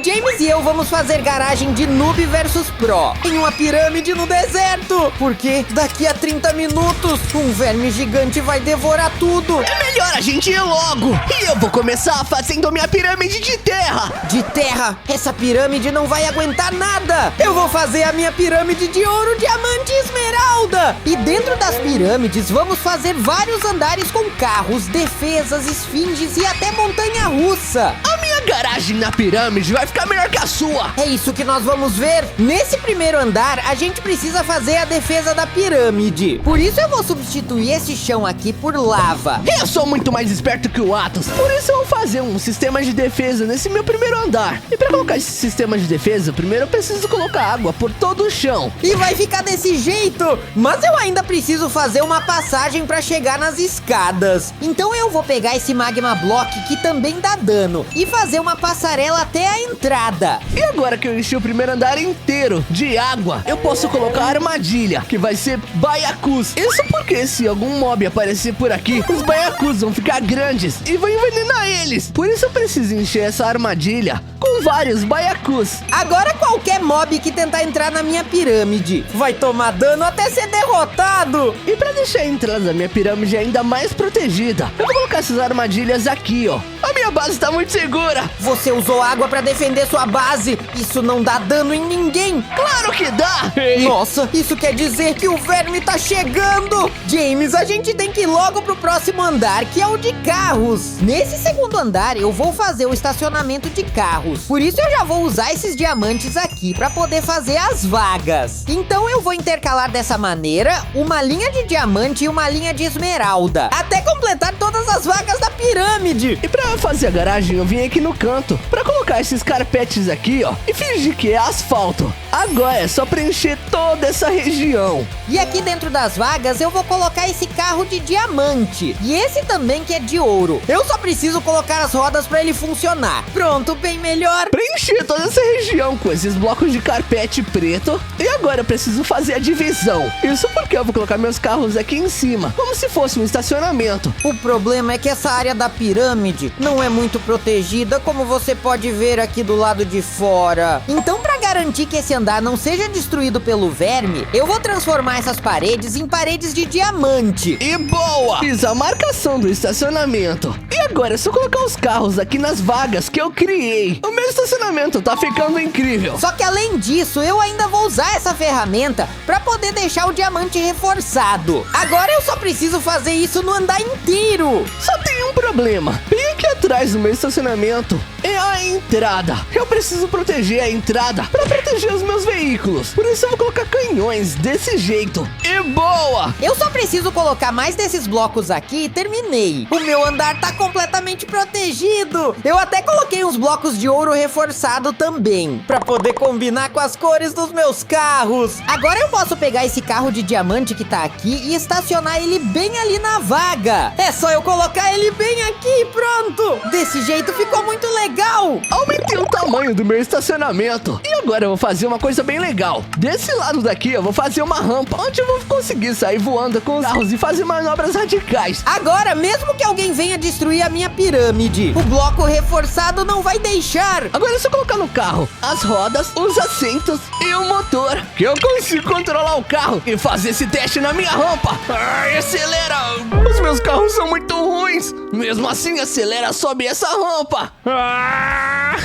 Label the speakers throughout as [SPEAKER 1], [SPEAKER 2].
[SPEAKER 1] O James e eu vamos fazer garagem de noob versus pro em uma pirâmide no deserto, porque daqui a 30 minutos um verme gigante vai devorar tudo.
[SPEAKER 2] É melhor a gente ir logo. E eu vou começar fazendo minha pirâmide de terra.
[SPEAKER 1] De terra, essa pirâmide não vai aguentar nada. Eu vou fazer a minha pirâmide de ouro, diamante e esmeralda. E dentro das pirâmides vamos fazer vários andares com carros, defesas, esfinges e até montanha-russa.
[SPEAKER 2] A minha garagem na pirâmide vai ficar melhor que a sua.
[SPEAKER 1] É isso que nós vamos ver. Nesse primeiro andar, a gente precisa fazer a defesa da pirâmide. Por isso eu vou substituir esse chão aqui por lava.
[SPEAKER 2] Eu sou muito mais esperto que o Atos, por isso eu vou fazer um sistema de defesa nesse meu primeiro andar. E para colocar esse sistema de defesa, primeiro eu preciso colocar água por todo o chão.
[SPEAKER 1] E vai ficar desse jeito. Mas eu ainda preciso fazer uma passagem para chegar nas escadas. Então eu vou pegar esse magma block que também dá dano e fazer uma passarela até a entrada.
[SPEAKER 2] E agora que eu enchi o primeiro andar inteiro de água, eu posso colocar armadilha, que vai ser baiacus. Isso porque se algum mob aparecer por aqui, os baiacus vão ficar grandes e vão envenenar eles. Por isso eu preciso encher essa armadilha com vários baiacus.
[SPEAKER 1] Agora qualquer mob que tentar entrar na minha pirâmide vai tomar dano até ser derrotado.
[SPEAKER 2] E para deixar a entrada da minha pirâmide ainda mais protegida, eu vou colocar essas armadilhas aqui, ó. A minha base tá muito segura.
[SPEAKER 1] Você usou água pra defender sua base. Isso não dá dano em ninguém.
[SPEAKER 2] Claro que dá.
[SPEAKER 1] Nossa, isso quer dizer que o verme tá chegando. James, a gente tem que ir logo pro próximo andar, que é o de carros. Nesse segundo andar, eu vou fazer o estacionamento de carros. Por isso eu já vou usar esses diamantes aqui pra poder fazer as vagas. Então eu vou intercalar dessa maneira uma linha de diamante e uma linha de esmeralda, até completar todas as vagas da pirâmide.
[SPEAKER 2] E pra fazer a garagem, eu vim aqui no canto pra colocar esses carpetes aqui, ó, e fingir que é asfalto. Agora é só preencher toda essa região.
[SPEAKER 1] E aqui dentro das vagas eu vou colocar esse carro de diamante e esse também que é de ouro. Eu só preciso colocar as rodas pra ele funcionar. Pronto, bem melhor.
[SPEAKER 2] Preencher toda essa região com esses blocos de carpete preto. E agora eu preciso fazer a divisão. Isso porque eu vou colocar meus carros aqui em cima, como se fosse um estacionamento.
[SPEAKER 1] O problema é que essa área da pirâmide não é muito protegida, como você pode ver aqui do lado de fora. Então, para garantir que esse andar não seja destruído pelo verme, eu vou transformar essas paredes em paredes de diamante.
[SPEAKER 2] E boa! Fiz a marcação do estacionamento. E agora é só colocar os carros aqui nas vagas que eu criei. O meu estacionamento tá ficando incrível.
[SPEAKER 1] Só que além disso, eu ainda vou usar essa ferramenta para poder deixar o diamante reforçado. Agora eu só preciso fazer isso no andar inteiro.
[SPEAKER 2] Só tem um problema. Bem aqui atrás do meu estacionamento é a entrada. Eu preciso proteger a entrada para proteger os meus veículos. Por isso eu vou colocar canhões desse jeito. E boa!
[SPEAKER 1] Eu só preciso colocar mais desses blocos aqui e terminei. O meu andar tá completamente protegido. Eu até coloquei uns blocos de ouro reforçado também, para poder combinar com as cores dos meus carros. Agora eu posso pegar esse carro de diamante que tá aqui e estacionar ele bem ali na vaga. É só eu colocar ele bem aqui e pronto. Desse jeito ficou muito legal.
[SPEAKER 2] Aumentei o tamanho do meu estacionamento. E agora eu vou fazer uma coisa bem legal. Desse lado daqui eu vou fazer uma rampa, onde eu vou conseguir sair voando com os carros e fazer manobras radicais.
[SPEAKER 1] Agora, mesmo que alguém venha destruir a minha pirâmide, o bloco reforçado não vai deixar.
[SPEAKER 2] Agora é só colocar no carro as rodas, os assentos e o motor, que eu consigo controlar o carro e fazer esse teste na minha rampa. Ai, acelera! Os meus carros são muito ruins. Mesmo assim, acelera, sobe essa rampa. Ah!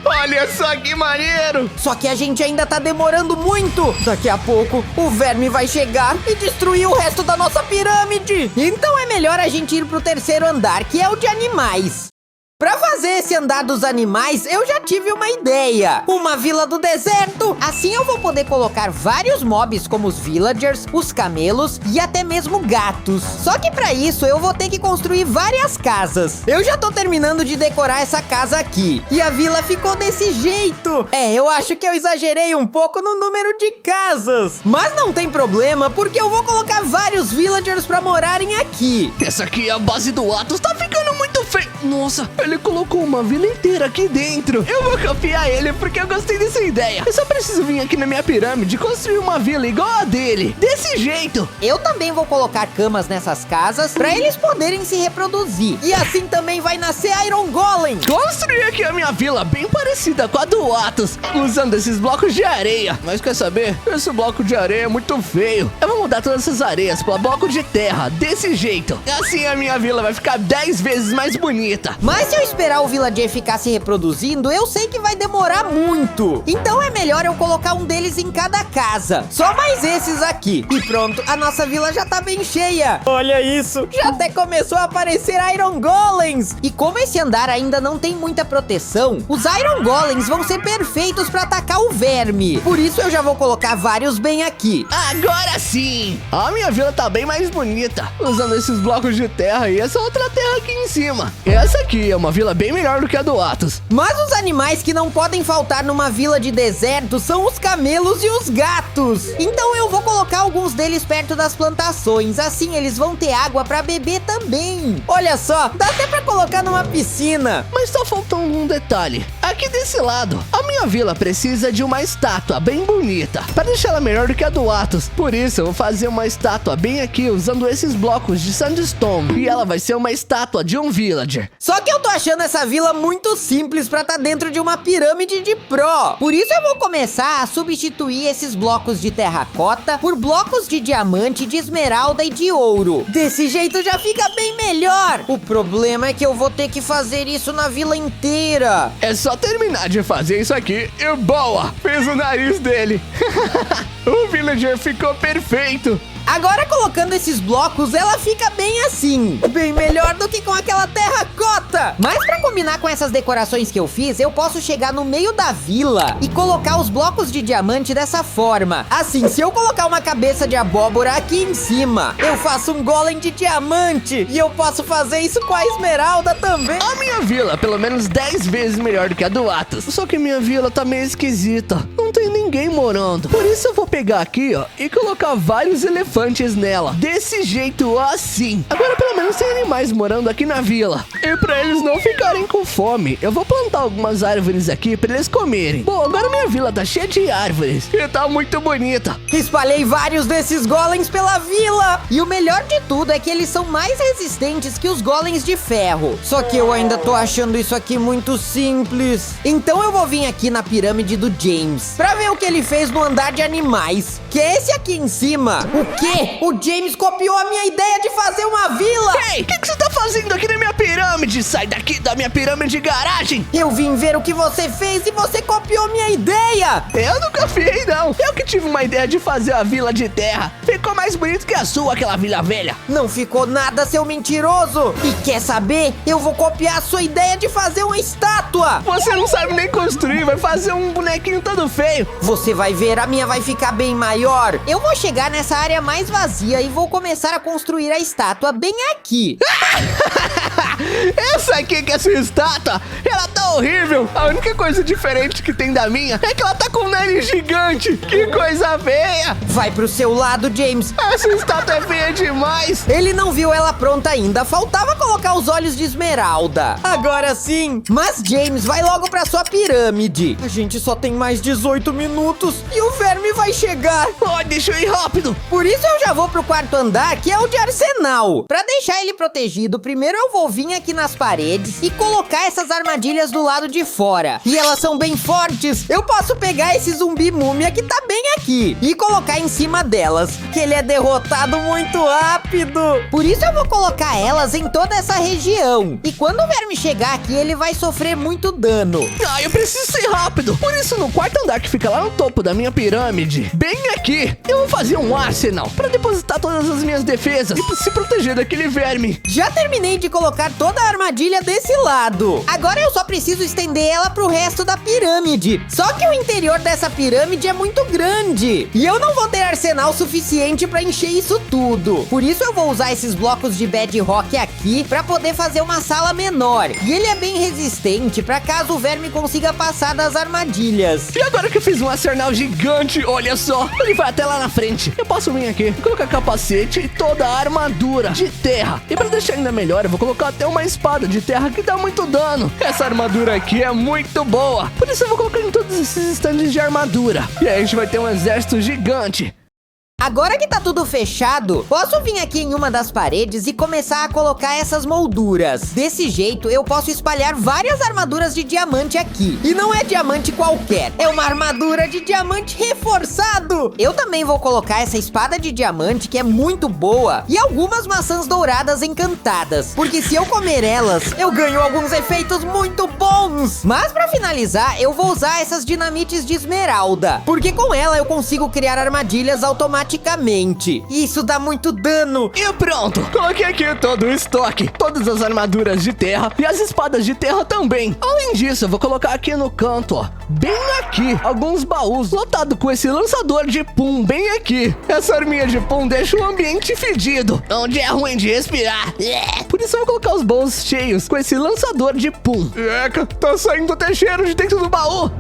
[SPEAKER 2] Olha só que maneiro!
[SPEAKER 1] Só que a gente ainda tá demorando muito. Daqui a pouco, o verme vai chegar e destruir o resto da nossa pirâmide. Então é melhor a gente ir pro terceiro andar, que é o de animais. Pra fazer esse andar dos animais, eu já tive uma ideia. Uma vila do deserto. Assim eu vou poder colocar vários mobs, como os villagers, os camelos e até mesmo gatos. Só que pra isso, eu vou ter que construir várias casas. Eu já tô terminando de decorar essa casa aqui. E a vila ficou desse jeito. É, eu acho que eu exagerei um pouco no número de casas. Mas não tem problema, porque eu vou colocar vários villagers pra morarem aqui.
[SPEAKER 2] Essa aqui é a base do Atos, tá ficando muito feio. Nossa, ele colocou uma vila inteira aqui dentro. Eu vou copiar ele porque eu gostei dessa ideia. Eu só preciso vir aqui na minha pirâmide e construir uma vila igual a dele. Desse jeito.
[SPEAKER 1] Eu também vou colocar camas nessas casas pra eles poderem se reproduzir. E assim também vai nascer Iron Golem.
[SPEAKER 2] Construir aqui a minha vila bem parecida com a do Atos, usando esses blocos de areia. Mas quer saber? Esse bloco de areia é muito feio. Eu vou mudar todas essas areias para bloco de terra, desse jeito. Assim a minha vila vai ficar 10 vezes mais bonita.
[SPEAKER 1] Mas se eu esperar o villager ficar se reproduzindo, eu sei que vai demorar muito. Então é melhor eu colocar um deles em cada casa. Só mais esses aqui. E pronto, a nossa vila já tá bem cheia. Olha isso, já até começou a aparecer Iron Golems. E como esse andar ainda não tem muita proteção, os Iron Golems vão ser perfeitos pra atacar o verme. Por isso eu já vou colocar vários bem aqui.
[SPEAKER 2] Agora sim! A minha vila tá bem mais bonita, usando esses blocos de terra e essa outra terra aqui em cima. Essa aqui é uma vila bem melhor do que a do Atos.
[SPEAKER 1] Mas os animais que não podem faltar numa vila de deserto são os camelos e os gatos. Então eu vou colocar alguns deles perto das plantações, assim eles vão ter água pra beber também. Olha só, dá até pra colocar numa piscina.
[SPEAKER 2] Mas tá faltando um detalhe. Aqui desse lado, a minha vila precisa de uma estátua bem bonita, para deixar ela melhor do que a do Atos. Por isso eu vou fazer uma estátua bem aqui, usando esses blocos de sandstone. E ela vai ser uma estátua de um villager.
[SPEAKER 1] Só que eu tô achando essa vila muito simples pra tá dentro de uma pirâmide de Pro. Por isso eu vou começar a substituir esses blocos de terracota por blocos de diamante, de esmeralda e de ouro. Desse jeito já fica bem melhor. O problema é que eu vou ter que fazer isso na vila inteira.
[SPEAKER 2] É só terminar de fazer isso aqui e boa! Fez o nariz dele. O villager ficou perfeito.
[SPEAKER 1] Agora colocando esses blocos, ela fica bem assim. Bem melhor do que com aquela terracota. Mas pra combinar com essas decorações que eu fiz, eu posso chegar no meio da vila e colocar os blocos de diamante dessa forma. Assim, se eu colocar uma cabeça de abóbora aqui em cima, eu faço um golem de diamante. E eu posso fazer isso com a esmeralda também.
[SPEAKER 2] A minha vila é pelo menos 10 vezes melhor do que a do Atos. Só que minha vila tá meio esquisita. Não tem ninguém morando. Por isso eu vou pegar aqui, ó, e colocar vários elefantes nela. Desse jeito assim. Agora pelo menos tem animais morando aqui na vila. E pra eles não ficarem com fome, eu vou plantar algumas árvores aqui pra eles comerem. Bom, agora minha vila tá cheia de árvores. E tá muito bonita.
[SPEAKER 1] Espalhei vários desses golems pela vila. E o melhor de tudo é que eles são mais resistentes que os golems de ferro. Só que eu ainda tô achando isso aqui muito simples. Então eu vou vir aqui na pirâmide do James pra ver o que ele fez no andar de animais, que é esse aqui em cima. O quê? O James copiou a minha ideia de fazer uma vila.
[SPEAKER 2] Ei, o que você tá fazendo aqui na minha pirâmide? Sai daqui da minha pirâmide de garagem.
[SPEAKER 1] Eu vim ver o que você fez e você copiou minha ideia.
[SPEAKER 2] Eu não copiei, não. Eu que tive uma ideia de fazer a vila de terra. Ficou mais bonito que a sua, aquela vila velha.
[SPEAKER 1] Não ficou nada, seu mentiroso. E quer saber? Eu vou copiar a sua ideia de fazer uma estátua.
[SPEAKER 2] Você não sabe nem construir, vai fazer um bonequinho todo feio.
[SPEAKER 1] Você vai ver, a minha vai ficar bem maior. Eu vou chegar nessa área mais vazia e vou começar a construir a estátua bem aqui.
[SPEAKER 2] Essa aqui que é sua estátua, ela tá horrível. A única coisa diferente que tem da minha é que ela tá com um nariz gigante. Que coisa feia.
[SPEAKER 1] Vai pro seu lado, James.
[SPEAKER 2] Essa estátua é feia demais.
[SPEAKER 1] Ele não viu ela pronta ainda, faltava colocar os olhos de esmeralda. Agora sim. Mas James, vai logo pra sua pirâmide. A gente só tem mais 18 minutos e o verme vai chegar.
[SPEAKER 2] Oh, deixa eu ir rápido.
[SPEAKER 1] Por isso eu já vou pro quarto andar, que é o de arsenal. Pra deixar ele protegido, primeiro eu vou vir aqui nas paredes e colocar essas armadilhas do lado de fora. E elas são bem fortes. Eu posso pegar esse zumbi múmia que tá bem aqui e colocar em cima delas, que ele é derrotado muito rápido. Por isso eu vou colocar elas em toda essa região. E quando o verme chegar aqui, ele vai sofrer muito dano.
[SPEAKER 2] Ah, eu preciso ser rápido. Por isso no quarto andar que fica lá no topo da minha pirâmide, bem aqui, eu vou fazer um arsenal pra depositar todas as minhas defesas e se proteger daquele verme.
[SPEAKER 1] Já terminei de colocar toda a armadilha desse lado. Agora eu só preciso estender ela pro resto da pirâmide. Só que o interior dessa pirâmide é muito grande e eu não vou ter arsenal suficiente pra encher isso tudo. Por isso eu vou usar esses blocos de bedrock aqui pra poder fazer uma sala menor. E ele é bem resistente pra caso o verme consiga passar das armadilhas.
[SPEAKER 2] E agora que eu fiz um arsenal gigante, olha só, ele vai até lá na frente. Eu posso vir aqui, colocar capacete e toda a armadura de terra. E pra deixar ainda melhor, eu vou colocar até uma espada de terra que dá muito dano. Essa armadura aqui é muito boa, por isso eu vou colocar em todos esses estandes de armadura. E aí a gente vai ter um exército gigante.
[SPEAKER 1] Agora que tá tudo fechado, posso vir aqui em uma das paredes e começar a colocar essas molduras. Desse jeito, eu posso espalhar várias armaduras de diamante aqui. E não é diamante qualquer, é uma armadura de diamante reforçado. Eu também vou colocar essa espada de diamante, que é muito boa, e algumas maçãs douradas encantadas. Porque se eu comer elas, eu ganho alguns efeitos muito bons. Mas pra finalizar, eu vou usar essas dinamites de esmeralda, porque com ela eu consigo criar armadilhas automaticamente. Isso dá muito dano.
[SPEAKER 2] E pronto, coloquei aqui todo o estoque, todas as armaduras de terra e as espadas de terra também. Além disso, eu vou colocar aqui no canto, ó, bem aqui, alguns baús lotados com esse lançador de pum bem aqui. Essa arminha de pum deixa o ambiente fedido, onde é ruim de respirar. Por isso eu vou colocar os baús cheios com esse lançador de pum. Eca, tá saindo até cheiro de dentro do baú.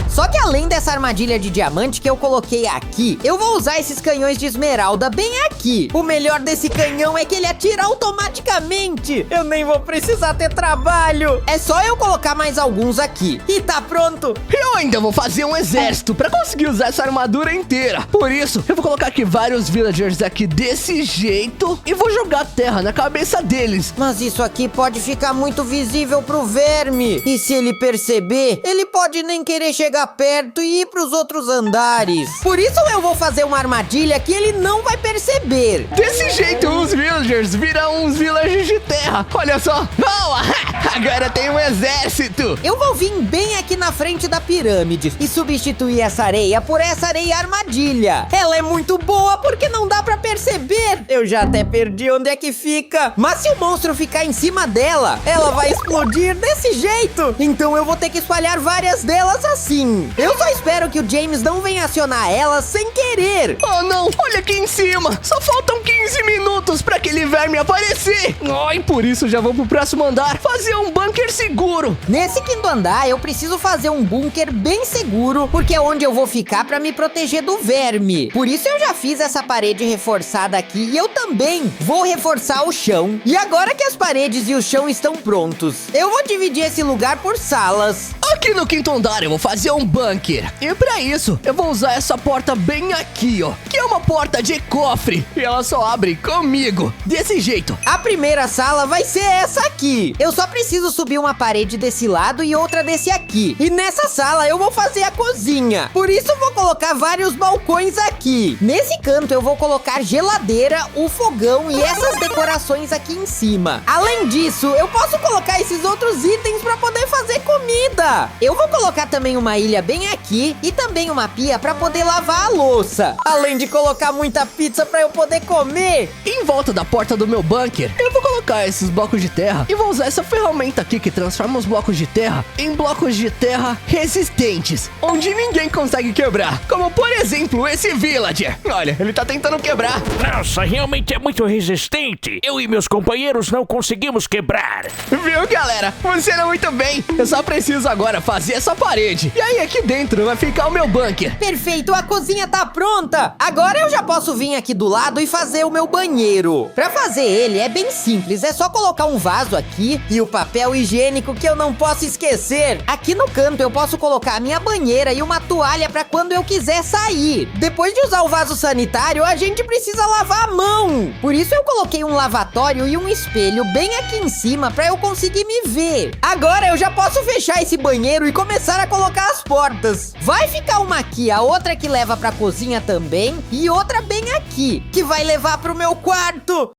[SPEAKER 1] Só que além dessa armadilha de diamante que eu coloquei aqui, eu vou usar esses canhões de esmeralda bem aqui. O melhor desse canhão é que ele atira automaticamente. Eu nem vou precisar ter trabalho. É só eu colocar mais alguns aqui. E tá pronto.
[SPEAKER 2] Eu ainda vou fazer um exército pra conseguir usar essa armadura inteira. Por isso, eu vou colocar aqui vários villagers aqui desse jeito e vou jogar terra na cabeça deles.
[SPEAKER 1] Mas isso aqui pode ficar muito visível pro verme. E se ele perceber, ele pode nem querer chegar perto e ir pros outros andares. Por isso eu vou fazer uma armadilha que ele não vai perceber.
[SPEAKER 2] Desse jeito, os villagers viram uns villagers de terra. Olha só. Boa! Agora tem um exército.
[SPEAKER 1] Eu vou vir bem aqui na frente da pirâmide e substituir essa areia por essa areia armadilha. Ela é muito boa porque não dá pra perceber. Eu já até perdi onde é que fica. Mas se o monstro ficar em cima dela, ela vai explodir desse jeito. Então eu vou ter que espalhar várias delas assim. Eu só espero que o James não venha acionar elas sem querer.
[SPEAKER 2] Oh não, olha aqui em cima. Só faltam 15 minutos pra aquele verme aparecer. Ai, por isso já vou pro próximo andar fazer um bunker seguro.
[SPEAKER 1] Nesse quinto andar, eu preciso fazer um bunker bem seguro, porque é onde eu vou ficar pra me proteger do verme. Por isso eu já fiz essa parede reforçada aqui e eu também vou reforçar o chão. E agora que as paredes e o chão estão prontos, eu vou dividir esse lugar por salas.
[SPEAKER 2] Aqui no quinto andar eu vou fazer um bunker. E pra isso, eu vou usar essa porta bem aqui, ó, que é uma porta de cofre. E ela só abre comigo, desse jeito.
[SPEAKER 1] A primeira sala vai ser essa aqui. Eu só preciso subir uma parede desse lado e outra desse aqui. E nessa sala eu vou fazer a cozinha. Por isso eu vou colocar vários balcões aqui. Nesse canto eu vou colocar geladeira, o fogão e essas decorações aqui em cima. Além disso, eu posso colocar esses outros itens pra poder fazer comida. Eu vou colocar também uma ilha bem aqui e também uma pia pra poder lavar a louça. Além de colocar muita pizza pra eu poder comer.
[SPEAKER 2] Em volta da porta do meu bunker, eu vou colocar esses blocos de terra e vou usar essa ferramenta aqui que transforma os blocos de terra em blocos de terra resistentes, onde ninguém consegue quebrar. Como por exemplo esse villager. Olha, ele tá tentando quebrar.
[SPEAKER 3] Nossa, realmente é muito resistente. Eu e meus companheiros não conseguimos quebrar.
[SPEAKER 2] Viu, galera? Funciona muito bem. Eu só preciso agora fazer essa parede. E aí aqui dentro vai ficar o meu bunker.
[SPEAKER 1] Perfeito, a cozinha tá pronta. Agora eu já posso vir aqui do lado e fazer o meu banheiro. Pra fazer ele é bem simples, é só colocar um vaso aqui e o papel higiênico que eu não posso esquecer. Aqui no canto eu posso colocar a minha banheira e uma toalha pra quando eu quiser sair. Depois de usar o vaso sanitário, a gente precisa lavar a mão. Por isso eu coloquei um lavatório e um espelho bem aqui em cima pra eu conseguir me ver. Agora eu já posso fechar esse banheiro e começar a colocar as portas. Vai ficar uma aqui, a outra que leva pra cozinha também e outra bem aqui, que vai levar pro meu quarto.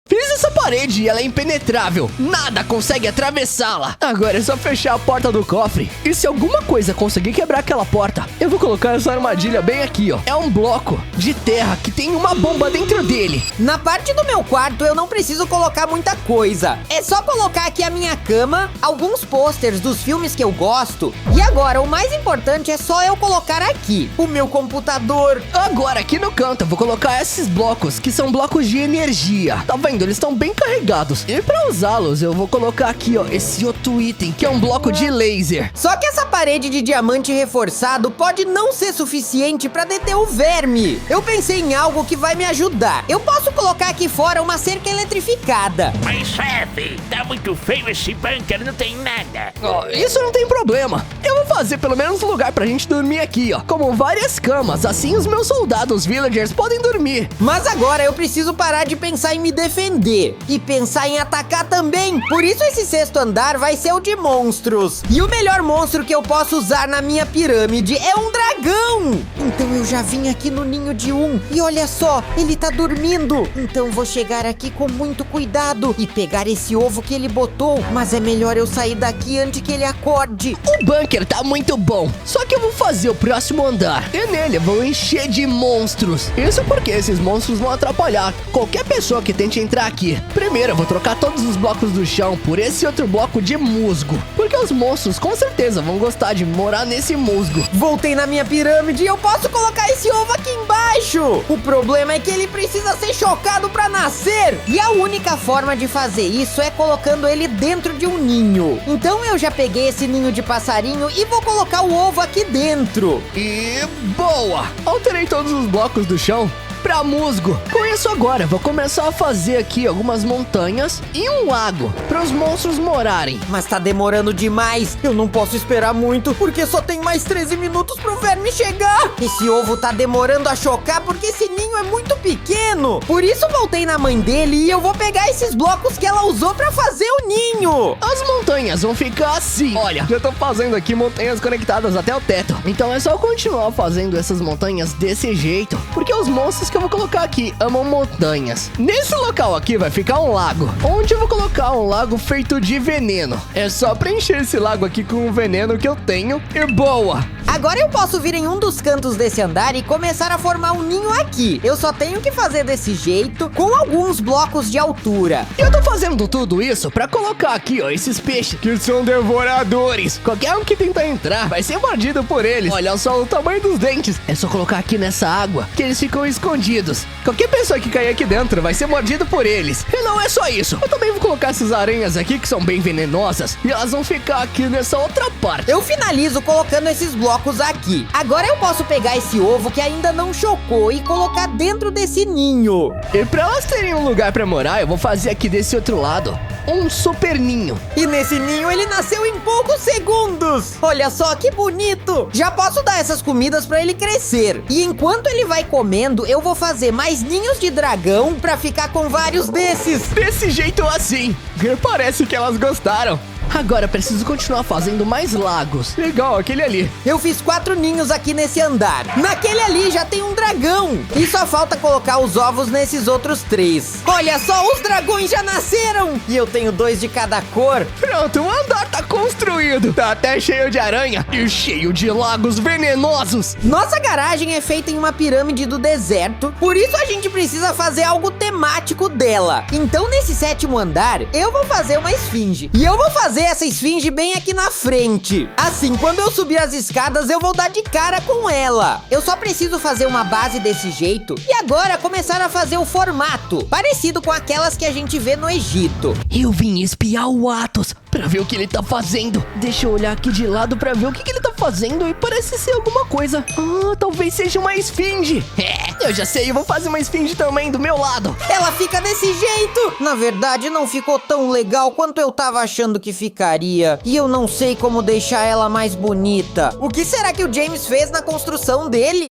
[SPEAKER 2] Fiz essa parede e ela é impenetrável. Nada consegue atravessá-la. Agora é só fechar a porta do cofre. E se alguma coisa conseguir quebrar aquela porta, eu vou colocar essa armadilha bem aqui, ó. É um bloco de terra que tem uma bomba dentro dele.
[SPEAKER 1] Na parte do meu quarto eu não preciso colocar muita coisa. É só colocar aqui a minha cama, alguns pôsteres dos filmes que eu gosto. E agora, o mais importante é só eu colocar aqui o meu computador.
[SPEAKER 2] Agora, aqui no canto, eu vou colocar esses blocos, que são blocos de energia. Tá vendo? Eles estão bem carregados. E pra usá-los, eu vou colocar aqui, ó, esse outro item, que é um bloco de laser.
[SPEAKER 1] Só que essa parede de diamante reforçado pode não ser suficiente pra deter o verme. Eu pensei em algo que vai me ajudar. Eu posso colocar aqui fora uma cerca eletrificada.
[SPEAKER 3] Mas, chefe, tá muito feio esse bunker, não tem nada.
[SPEAKER 2] Ó, isso não tem problema. Eu vou fazer pelo menos um lugar pra gente dormir aqui, ó. Como várias camas, assim os meus soldados villagers podem dormir.
[SPEAKER 1] Mas agora eu preciso parar de pensar em me defender e pensar em atacar também. Por isso esse sexto andar vai ser o de monstros. E o melhor monstro que eu posso usar na minha pirâmide é um dragão. Então eu já vim aqui no ninho de um e olha só, ele tá dormindo. Então vou chegar aqui com muito cuidado e pegar esse ovo que ele botou. Mas é melhor eu sair daqui antes que ele acorde.
[SPEAKER 2] O bunker tá muito bom, só que eu vou fazer o próximo andar. E nele eu vou encher de monstros. Isso porque esses monstros vão atrapalhar qualquer pessoa que tente entrar aqui. Primeiro eu vou trocar todos os blocos do chão por esse outro bloco de musgo, porque os monstros com certeza vão gostar de morar nesse musgo.
[SPEAKER 1] Voltei na minha pirâmide e eu posso colocar esse ovo aqui embaixo. O problema é que ele precisa ser chocado pra nascer. E a única forma de fazer isso é colocando ele dentro de um ninho. Então eu já peguei esse ninho de passarinho e vou colocar o ovo aqui dentro.
[SPEAKER 2] E boa! Alterei todos os blocos do chão pra musgo. Com isso agora, vou começar a fazer aqui algumas montanhas e um lago para os monstros morarem.
[SPEAKER 1] Mas tá demorando demais. Eu não posso esperar muito, porque só tem mais 13 minutos pro verme chegar. Esse ovo tá demorando a chocar porque esse ninho é muito pequeno. Por isso voltei na mãe dele e eu vou pegar esses blocos que ela usou pra fazer o ninho.
[SPEAKER 2] As montanhas vão ficar assim. Olha, já tô fazendo aqui montanhas conectadas até o teto. Então é só continuar fazendo essas montanhas desse jeito, porque os monstros que eu vou colocar aqui amam montanhas. Nesse local aqui vai ficar um lago, onde eu vou colocar um lago feito de veneno. É só preencher esse lago aqui com o veneno que eu tenho e boa!
[SPEAKER 1] Agora eu posso vir em um dos cantos desse andar e começar a formar um ninho aqui. Eu só tenho que fazer desse jeito, com alguns blocos de altura.
[SPEAKER 2] Eu tô fazendo tudo isso pra colocar aqui, ó, esses peixes que são devoradores. Qualquer um que tentar entrar vai ser mordido por eles. Olha só o tamanho dos dentes. É só colocar aqui nessa água que eles ficam escondidos. Qualquer pessoa que cair aqui dentro vai ser mordido por eles. E não é só isso. Eu também vou colocar essas aranhas aqui que são bem venenosas e elas vão ficar aqui nessa outra parte.
[SPEAKER 1] Eu finalizo colocando esses blocos aqui. Agora eu posso pegar esse ovo que ainda não chocou e colocar dentro desse ninho.
[SPEAKER 2] E pra elas terem um lugar pra morar, eu vou fazer aqui desse outro lado um super ninho.
[SPEAKER 1] E nesse ninho ele nasceu em poucos segundos. Olha só que bonito. Já posso dar essas comidas pra ele crescer. E enquanto ele vai comendo, eu vou fazer mais ninhos de dragão pra ficar com vários desses.
[SPEAKER 2] Desse jeito assim. Parece que elas gostaram. Agora preciso continuar fazendo mais lagos. Legal, aquele ali.
[SPEAKER 1] Eu fiz 4 ninhos aqui nesse andar. Naquele ali já tem um dragão. E só falta colocar os ovos nesses outros 3. Olha só, os dragões já nasceram. E eu tenho 2 de cada cor.
[SPEAKER 2] Pronto, o andar tá construído. Tá até cheio de aranha e cheio de lagos venenosos.
[SPEAKER 1] Nossa garagem é feita em uma pirâmide do deserto. Por isso a gente precisa fazer algo temático dela. Então nesse 7º andar, eu vou fazer uma esfinge. E eu vou fazer essa esfinge bem aqui na frente. Assim, quando eu subir as escadas, eu vou dar de cara com ela. Eu só preciso fazer uma base desse jeito e agora começar a fazer o formato, parecido com aquelas que a gente vê no Egito.
[SPEAKER 2] Eu vim espiar o Athos pra ver o que ele tá fazendo. Deixa eu olhar aqui de lado pra ver o que ele tá fazendo e parece ser alguma coisa. Ah, talvez seja uma esfinge. É, eu já sei, eu vou fazer uma esfinge também do meu lado.
[SPEAKER 1] Ela fica desse jeito. Na verdade, não ficou tão legal quanto eu tava achando que ficaria. E eu não sei como deixar ela mais bonita. O que será que o James fez na construção dele?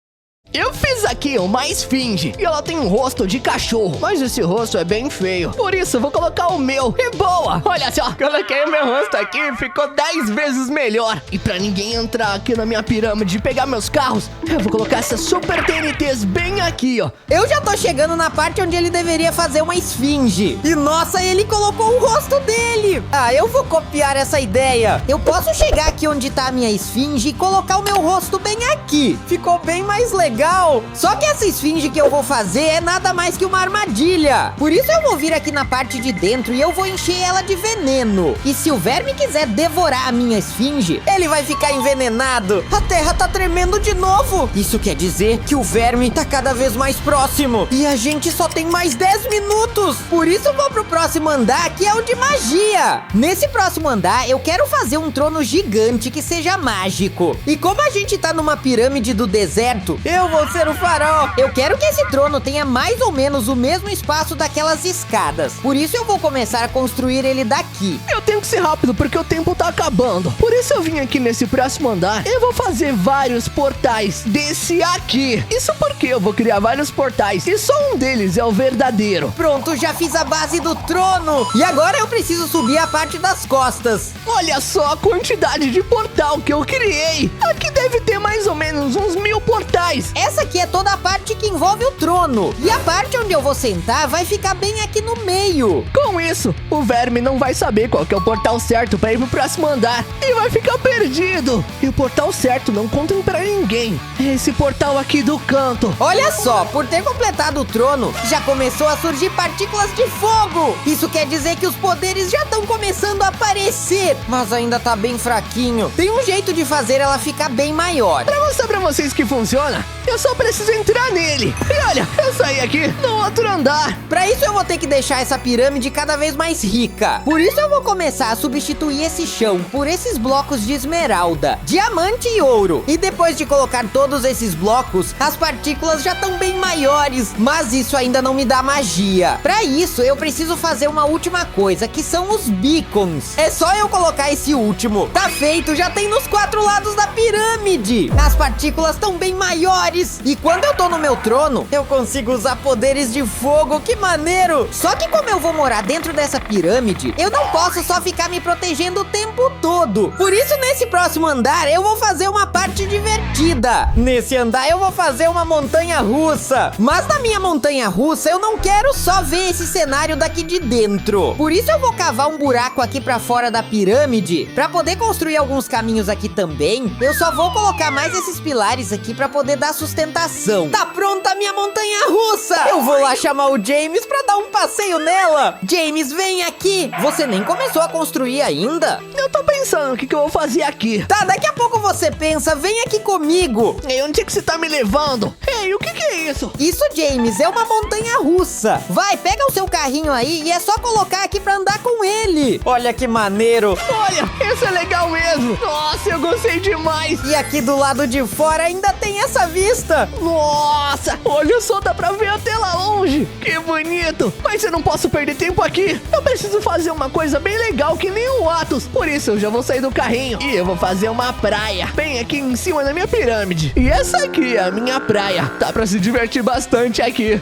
[SPEAKER 2] Eu fiz aqui uma esfinge e ela tem um rosto de cachorro, mas esse rosto é bem feio. Por isso eu vou colocar o meu. E boa! Olha só, coloquei o meu rosto aqui e ficou 10 vezes melhor. E pra ninguém entrar aqui na minha pirâmide e pegar meus carros, eu vou colocar essas super TNTs bem aqui, ó.
[SPEAKER 1] Eu já tô chegando na parte onde ele deveria fazer uma esfinge. E nossa, ele colocou o rosto dele. Ah, eu vou copiar essa ideia. Eu posso chegar aqui onde tá a minha esfinge e colocar o meu rosto bem aqui. Ficou bem mais legal legal! Só que essa esfinge que eu vou fazer é nada mais que uma armadilha. Por isso eu vou vir aqui na parte de dentro e eu vou encher ela de veneno. E se o verme quiser devorar a minha esfinge, ele vai ficar envenenado. A terra tá tremendo de novo. Isso quer dizer que o verme tá cada vez mais próximo. E a gente só tem mais 10 minutos. Por isso eu vou pro próximo andar, que é o de magia. Nesse próximo andar, eu quero fazer um trono gigante que seja mágico. E como a gente tá numa pirâmide do deserto, eu vou ser o faraó. Eu quero que esse trono tenha mais ou menos o mesmo espaço daquelas escadas. Por isso eu vou começar a construir ele daqui.
[SPEAKER 2] Eu tenho que ser rápido porque o tempo tá acabando. Por isso eu vim aqui nesse próximo andar e vou fazer vários portais desse aqui. Isso porque eu vou criar vários portais e só um deles é o verdadeiro.
[SPEAKER 1] Pronto, já fiz a base do trono. E agora eu preciso subir a parte das costas.
[SPEAKER 2] Olha só a quantidade de portal que eu criei. Aqui deve ter mais ou menos uns 1000 portais.
[SPEAKER 1] Essa aqui é toda a parte que envolve o trono. E a parte onde eu vou sentar vai ficar bem aqui no meio.
[SPEAKER 2] Com isso, o verme não vai saber qual que é o portal certo para ir pro próximo andar e vai ficar perdido. E o portal certo não conta pra ninguém. É esse portal aqui do canto.
[SPEAKER 1] Olha só, por ter completado o trono, já começou a surgir partículas de fogo. Isso quer dizer que os poderes já estão começando a aparecer, mas ainda tá bem fraquinho. Tem um jeito de fazer ela ficar bem maior.
[SPEAKER 2] Pra mostrar pra vocês que funciona, eu só preciso entrar nele. E olha, eu saí aqui no outro andar.
[SPEAKER 1] Pra isso eu vou ter que deixar essa pirâmide cada vez mais rica. Por isso eu vou começar a substituir esse chão por esses blocos de esmeralda, diamante e ouro. E depois de colocar todos esses blocos, as partículas já estão bem maiores. Mas isso ainda não me dá magia. Pra isso eu preciso fazer uma última coisa, que são os beacons. É só eu colocar esse último. Tá feito, já tem nos 4 lados da pirâmide. As partículas estão bem maiores. E quando eu tô no meu trono, eu consigo usar poderes de fogo. Que maneiro! Só que como eu vou morar dentro dessa pirâmide, eu não posso só ficar me protegendo o tempo todo. Por isso, nesse próximo andar, eu vou fazer uma parte divertida. Nesse andar, eu vou fazer uma montanha-russa. Mas na minha montanha-russa, eu não quero só ver esse cenário daqui de dentro. Por isso, eu vou cavar um buraco aqui pra fora da pirâmide, pra poder construir alguns caminhos aqui também. Eu só vou colocar mais esses pilares aqui pra poder dar sustentação. Tá pronta a minha montanha-russa! Eu vou lá chamar o James pra dar um passeio nela. James, vem aqui. Você nem começou a construir ainda?
[SPEAKER 2] Eu tô pensando o que eu vou fazer aqui.
[SPEAKER 1] Tá, daqui a pouco você pensa. Vem aqui comigo.
[SPEAKER 2] Ei, onde é que você tá me levando? Ei, o que é isso?
[SPEAKER 1] Isso, James, é uma montanha-russa. Vai, pega o seu carrinho aí e é só colocar aqui pra andar com ele. Olha que maneiro.
[SPEAKER 2] Olha, isso é legal mesmo. Nossa, eu gostei demais.
[SPEAKER 1] E aqui do lado de fora ainda tem essa vista.
[SPEAKER 2] Nossa, olha só, dá pra ver até lá longe. Que bonito. Mas eu não posso perder tempo aqui. Eu preciso fazer uma coisa bem legal que nem o Atos. Por isso eu já vou sair do carrinho e eu vou fazer uma praia bem aqui em cima da minha pirâmide. E essa aqui é a minha praia. Dá pra se divertir bastante aqui.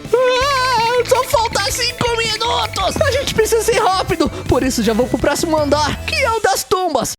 [SPEAKER 2] Só falta 5 minutos. A gente precisa ser rápido. Por isso já vou pro próximo andar, que é o das tumbas.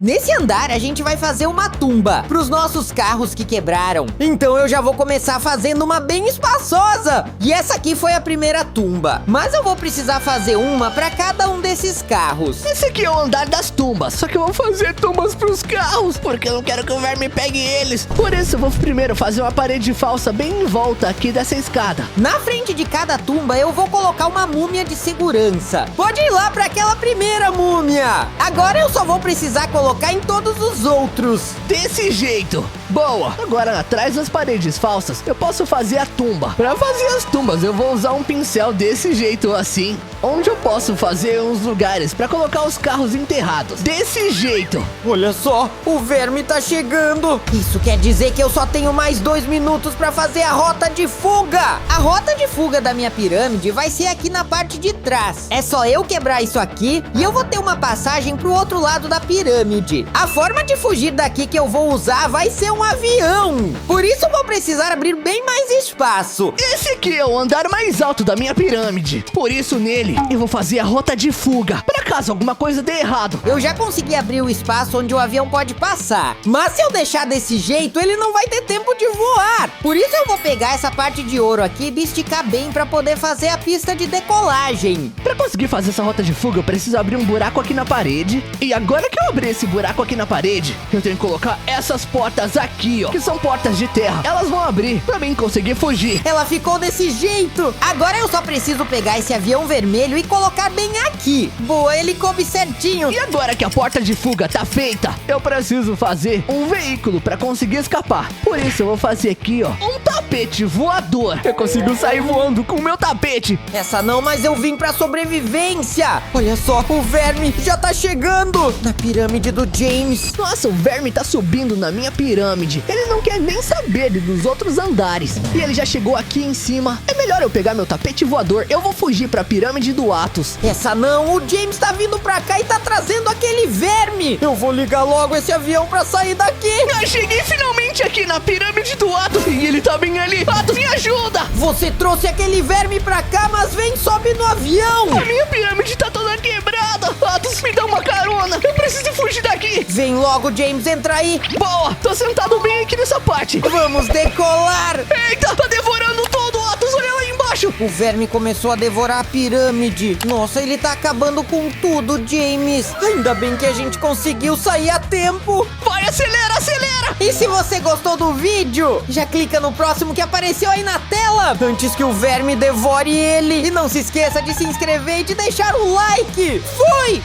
[SPEAKER 1] Nesse andar, a gente vai fazer uma tumba pros nossos carros que quebraram. Então eu já vou começar fazendo uma bem espaçosa. E essa aqui foi a primeira tumba. Mas eu vou precisar fazer uma pra cada um desses carros.
[SPEAKER 2] Esse aqui é o andar das tumbas. Só que eu vou fazer tumbas pros carros, porque eu não quero que o verme pegue eles. Por isso eu vou primeiro fazer uma parede falsa bem em volta aqui dessa escada.
[SPEAKER 1] Na frente de cada tumba, eu vou colocar uma múmia de segurança. Pode ir lá pra aquela primeira múmia. Agora eu só vou precisar colocar em todos os outros.
[SPEAKER 2] Desse jeito. Boa. Agora, atrás das paredes falsas, eu posso fazer a tumba. Pra fazer as tumbas, eu vou usar um pincel desse jeito assim, onde eu posso fazer uns lugares pra colocar os carros enterrados. Desse jeito.
[SPEAKER 1] Olha só, o verme tá chegando. Isso quer dizer que eu só tenho mais 2 minutos pra fazer a rota de fuga. A rota de fuga da minha pirâmide vai ser aqui na parte de trás. É só eu quebrar isso aqui e eu vou ter uma passagem pro outro lado da pirâmide. A forma de fugir daqui que eu vou usar vai ser um avião. Por isso eu vou precisar abrir bem mais espaço.
[SPEAKER 2] Esse aqui é o andar mais alto da minha pirâmide. Por isso nele eu vou fazer a rota de fuga, pra caso alguma coisa dê errado.
[SPEAKER 1] Eu já consegui abrir o espaço onde o avião pode passar. Mas se eu deixar desse jeito, ele não vai ter tempo de voar. Por isso eu vou pegar essa parte de ouro aqui e esticar bem pra poder fazer a pista de decolagem.
[SPEAKER 2] Pra conseguir fazer essa rota de fuga, eu preciso abrir um buraco aqui na parede. E agora que eu abri esse esse buraco aqui na parede, eu tenho que colocar essas portas aqui, ó, que são portas de terra. Elas vão abrir pra mim conseguir fugir.
[SPEAKER 1] Ela ficou desse jeito. Agora eu só preciso pegar esse avião vermelho e colocar bem aqui. Boa, ele coube certinho.
[SPEAKER 2] E agora que a porta de fuga tá feita, eu preciso fazer um veículo pra conseguir escapar. Por isso eu vou fazer aqui, ó, um tapete voador. Eu consigo sair voando com o meu tapete.
[SPEAKER 1] Essa não, mas eu vim pra sobrevivência. Olha só, o verme já tá chegando na pirâmide do James.
[SPEAKER 2] Nossa, o verme tá subindo na minha pirâmide. Ele não quer nem saber dos outros andares. E ele já chegou aqui em cima. É melhor eu pegar meu tapete voador. Eu vou fugir pra pirâmide do Athos.
[SPEAKER 1] Essa não, o James tá vindo pra cá e tá trazendo aquele verme. Eu vou ligar logo esse avião pra sair daqui.
[SPEAKER 2] Eu cheguei finalmente aqui na pirâmide do Athos. E ele tá bem ali. Athos, me ajuda!
[SPEAKER 1] Você trouxe aquele verme pra cá, mas vem, sobe no avião.
[SPEAKER 2] A minha pirâmide tá toda quebrada. Athos, me dá uma carona. Eu preciso fugir daqui.
[SPEAKER 1] Vem logo, James, entra aí.
[SPEAKER 2] Boa, tô sentado bem aqui nessa parte.
[SPEAKER 1] Vamos decolar.
[SPEAKER 2] Eita, tá devorando todo, Athos, olha lá embaixo.
[SPEAKER 1] O verme começou a devorar a pirâmide. Nossa, ele tá acabando com tudo, James. Ainda bem que a gente conseguiu sair a tempo.
[SPEAKER 2] Vai, acelera, acelera.
[SPEAKER 1] E se você gostou do vídeo, já clica no próximo que apareceu aí na tela, antes que o verme devore ele. E não se esqueça de se inscrever e de deixar o like. Fui!